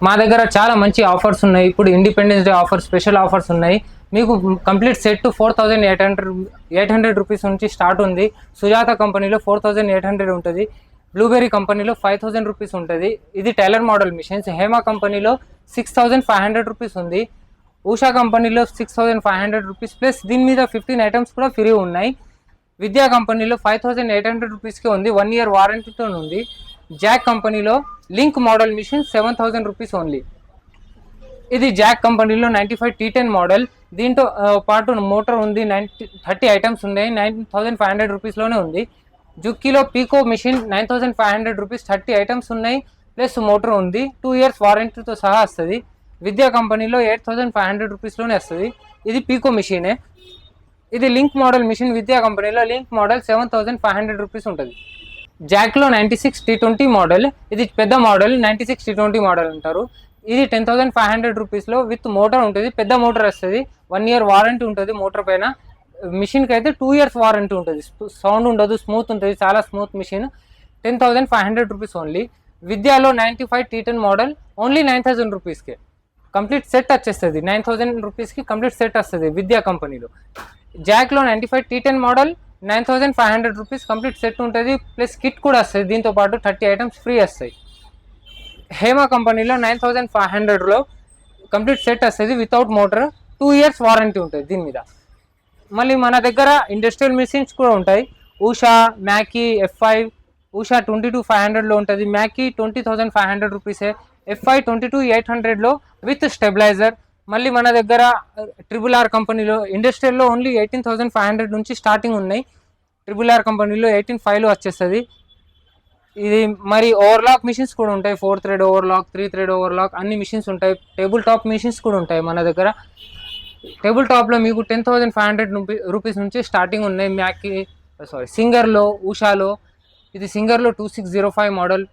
మా దగ్గర చాలా మంచి ఆఫర్స్ ఉన్నాయి. ఇప్పుడు independence day offer, special offers ఉన్నాయి. మీకు కంప్లీట్ సెట్ 4800 రూపీస్ నుంచి స్టార్ట్ ఉంది. సుజాత కంపెనీలో 4800 ఉంటుంది. బ్లూబెర్రీ కంపెనీలో 5000 రూపీస్ ఉంటుంది. ఇది టైలర్ మోడల్ మిషన్స్. హేమా కంపెనీలో 6500 రూపీస్ ఉంది. ఉషా కంపెనీలో 6500 రూపీస్ ప్లస్ దీని మీద 15 ఐటమ్స్ కూడా ఫ్రీ ఉన్నాయి. విద్యా కంపెనీలో 5800 రూపీస్కి ఉంది. 1 year వారంటీతో ఉంది. జాక్ కంపెనీలో link model machine 7000 rupees only. ఇది జాక్ కంపెనీలో 95 T10 మోడల్. దీంతో పాటు మోటార్ ఉంది. 30 ఐటమ్స్ ఉన్నాయి. 9500 రూపీస్లోనే ఉంది. జుక్కీలో పీకో మిషన్ 9500 రూపీస్, 30 ఐటమ్స్ ఉన్నాయి ప్లస్ మోటార్ ఉంది. 2 years వారంటీతో సహా వస్తుంది. విద్యా కంపెనీలో 8500 రూపీస్లోనే వస్తుంది. ఇది పీకో మిషనే. ఇది లింక్ మోడల్ మిషన్. విద్యా కంపెనీలో లింక్ మోడల్ 7500 రూపీస్ ఉంటుంది. జాక్లో 96 T20 మోడల్. ఇది పెద్ద మోడల్, 96 T20 మోడల్ అంటారు. ఇది 10500 రూపీస్లో విత్ మోటార్ ఉంటుంది. పెద్ద మోటార్ వస్తుంది. 1 year వారంటీ ఉంటుంది మోటార్ పైన. మిషన్కి అయితే 2 years వారంటీ ఉంటుంది. సౌండ్ ఉండదు, స్మూత్ ఉంటుంది, చాలా స్మూత్ మిషన్. 10500 rupees only. విద్యాలో 95 T10 మోడల్ ఓన్లీ 9000 రూపీస్కే కంప్లీట్ సెట్ వచ్చేస్తుంది. 9000 రూపీస్కి కంప్లీట్ సెట్ వస్తుంది విద్యా కంపెనీలో. జాక్లో 95 T10 model 9500 rupees complete set ఉంటుంది ప్లస్ కిట్ కూడా వస్తుంది. దీంతో పాటు 30 ఐటమ్స్ ఫ్రీ వస్తాయి. హేమా కంపెనీలో 9500లో కంప్లీట్ సెట్ వస్తుంది వితౌట్ మోటార్. 2 years వారంటీ ఉంటుంది దీని మీద. మళ్ళీ మన దగ్గర ఇండస్ట్రియల్ మిషన్స్ కూడా ఉంటాయి. ఉషా, మ్యాకీ, F5. ఉషా 22500లో ఉంటుంది. మ్యాకీ 20500 రూపీసే. F5 22800లో with stabiliser. మళ్ళీ మన దగ్గర RRR కంపెనీలో ఇండస్ట్రియల్లో ఓన్లీ 18500 నుంచి స్టార్టింగ్ ఉన్నాయి. RRR కంపెనీలో 185లో వచ్చేస్తుంది. ఇది మరి ఓవర్లాక్ మిషన్స్ కూడా ఉంటాయి. 4 thread ఓవర్లాక్, 3 thread ఓవర్లాక్ అన్ని మిషన్స్ ఉంటాయి. టేబుల్ టాప్ మిషన్స్ కూడా ఉంటాయి మన దగ్గర. టేబుల్ టాప్లో మీకు 10500 రూపీస్ నుంచి స్టార్టింగ్ ఉన్నాయి. సింగర్లో, ఉషాలో. ఇది సింగర్లో 2605 మోడల్